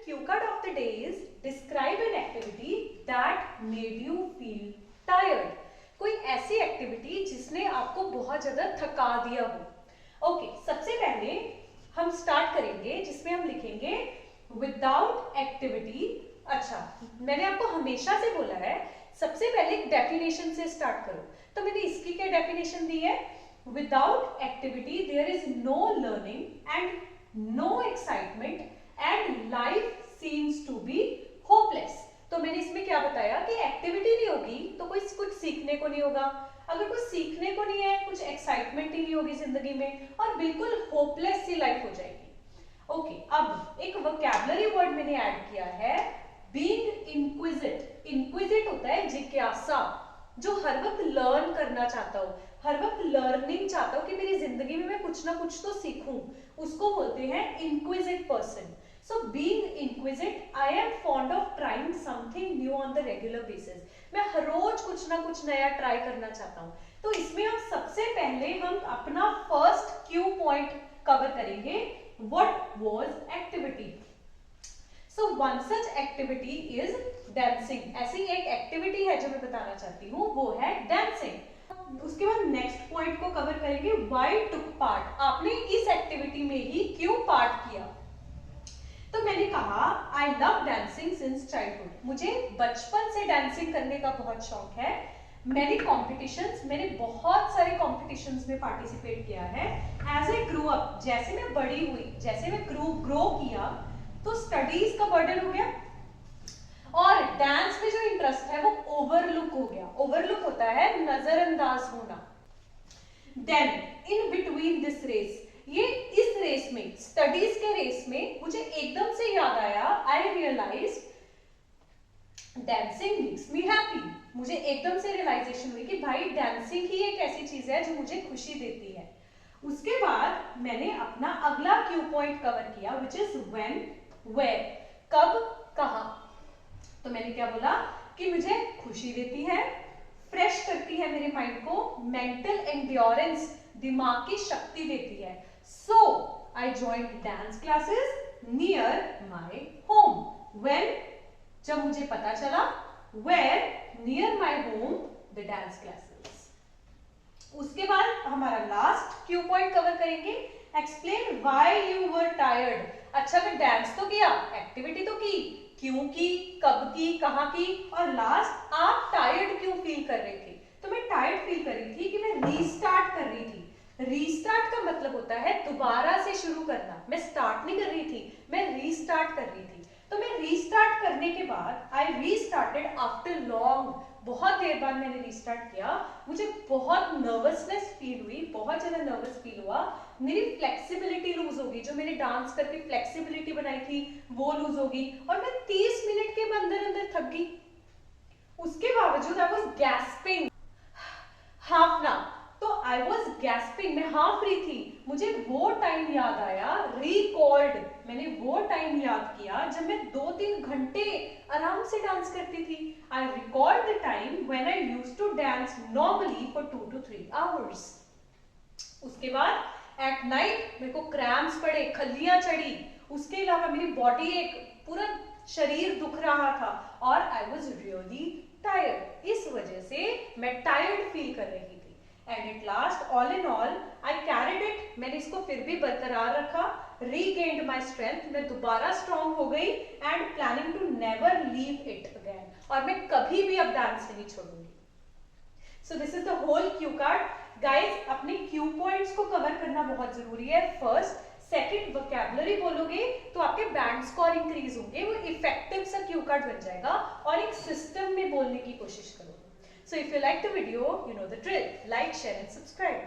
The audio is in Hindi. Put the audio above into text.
cue card of the day is describe an activity that made you feel tired. कोई ऐसी एक्टिविटी जिसने आपको बहुत ज्यादा थका दिया हो। ओके, सबसे पहले हम स्टार्ट करेंगे जिसमें हम लिखेंगे विदाउट एक्टिविटी। अच्छा, मैंने आपको हमेशा से बोला है सबसे पहले डेफिनेशन से स्टार्ट करो, तो मैंने इसकी क्या डेफिनेशन दी है? Without activity there is no learning and no excitement and life seems to be hopeless. तो मैंने इसमें क्या बताया कि एक्टिविटी नहीं होगी तो कोई कुछ सीखने को नहीं होगा, अगर कुछ सीखने को नहीं है कुछ एक्साइटमेंट ही नहीं होगी जिंदगी में, और बिल्कुल होपलेस सी लाइफ हो जाएगी। ओके, अब एक वोकैबुलरी वर्ड मैंने ऐड किया है, बीइंग इंक्विजिट। इंक्विजिट होता है जिज्ञासा, जो हर वक्त लर्न करना चाहता हो, हर वक्त लर्निंग चाहता हो कि मेरी जिंदगी में मैं कुछ ना कुछ तो सीखूं, उसको बोलते हैं इंक्विजिट person. So being inquisitive, I am fond of trying something new on the regular basis. मैं हर रोज कुछ ना कुछ नया ट्राई करना चाहता हूँ। तो इसमें हम सबसे पहले हम अपना फर्स्ट क्यू पॉइंट कवर करेंगे, what was activity? So one such activity is dancing. ऐसी एक एक्टिविटी है जो मैं बताना चाहती हूँ, वो है dancing। उसके बाद नेक्स्ट पॉइंट को कवर करेंगे, why took part? आपने इस एक्टिविटी में ही क्यों पार्ट किया? तो मैंने कहा I love dancing since childhood, मुझे बचपन से डांसिंग करने का बहुत शौक है। मैंने बहुत सारे कॉम्पिटिशन्स में पार्टिसिपेट किया है। एज ए ग्रो अप, जैसे मैं बड़ी हुई, जैसे मैं ग्रो किया तो स्टडीज का बर्डन हो गया और डांस में जो इंटरेस्ट है वो ओवरलुक हो गया। ओवरलुक होता है नजरअंदाज होना। Then in between this race, ये इस रेस में, स्टडीज के रेस में मुझे एकदम से याद आया, I realise dancing makes me happy. मुझे एकदम से रियलाइजेशन हुई कि भाई डांसिंग ही एक ऐसी चीज है जो मुझे खुशी देती है। उसके बाद मैंने अपना अगला क्यू पॉइंट कवर किया, विच इज व्हेन, वेयर, कब, कहां। तो मैंने क्या बोला कि मुझे खुशी देती है, फ्रेश करती है मेरे माइंड को, मेंटल एंड्योरेंस, दिमाग की शक्ति देती है। So I joined dance classes near my home. When, जब मुझे पता चला, where, near my home the dance classes. उसके बाद हमारा लास्ट क्यू पॉइंट कवर करेंगे, explain why you were tired. अच्छा, मैं डांस तो किया, एक्टिविटी तो की, क्यों की, कब की, कहाँ की, और लास्ट आप टायर्ड क्यों फील कर रहे थे? तो मैं टायर्ड फील कर रही थी कि मैं रीस्टार्ट कर रही थी। रीस्टार्ट का मतलब होता है दोबारा से शुरू करना। मैं स्टार्ट नहीं कर रही थी, मैं रीस्टार्ट कर रही थी। तो मैं रीस्टार्ट करने के बाद आई रीस्टार्टेड आफ्टर लॉन्ग, बहुत देर बाद मैंने रीस्टार्ट किया। मुझे बहुत नर्वसनेस फील हुई, बहुत ज्यादा नर्वस फील हुआ, मेरी फ्लेक्सिबिलिटी लूज होगी, जो मैंने डांस करके फ्लेक्सिबिलिटी बनाई थी वो लूज होगी, और मैं 30 मिनट के अंदर अंदर थक गई। उसके बावजूद आई वाज गैस्पिंग हाफ ना, तो आई वॉज गैस्पिंग, मैं हाफ रही थी। मुझे वो टाइम याद आया, रिकॉल्ड, मैंने वो टाइम याद किया जब मैं 2-3 घंटे आराम से डांस करती थी। I recalled the time when I used to dance normally for 2 to 3 hours। उसके बाद एट नाइट मेरे को क्रैम्प्स पड़े, खल्लियां चढ़ी, उसके अलावा मेरी बॉडी, एक पूरा शरीर दुख रहा था, और आई वॉज रियली टायर्ड। इस वजह से मैं टायर्ड फील कर रही थी। And at last, all in all, I carried it. मैंने इसको फिर भी बरकरार रखा, regained my strength, मैं दोबारा स्ट्रॉन्ग हो गई, and planning to never leave it again. और मैं कभी भी अब डांस नहीं छोड़ूंगी। So this is the whole cue card. Guys, अपने क्यू पॉइंट्स को कवर करना बहुत जरूरी है। फर्स्ट, सेकंड, वोकैबुलरी बोलोगे तो आपके बैंड स्कोर इंक्रीज होंगे, वो इफेक्टिव सा क्यू कार्ड बन जाएगा, और एक सिस्टम में बोलने की कोशिश करोगे। So if you like the video, you know the drill. Like, share and subscribe.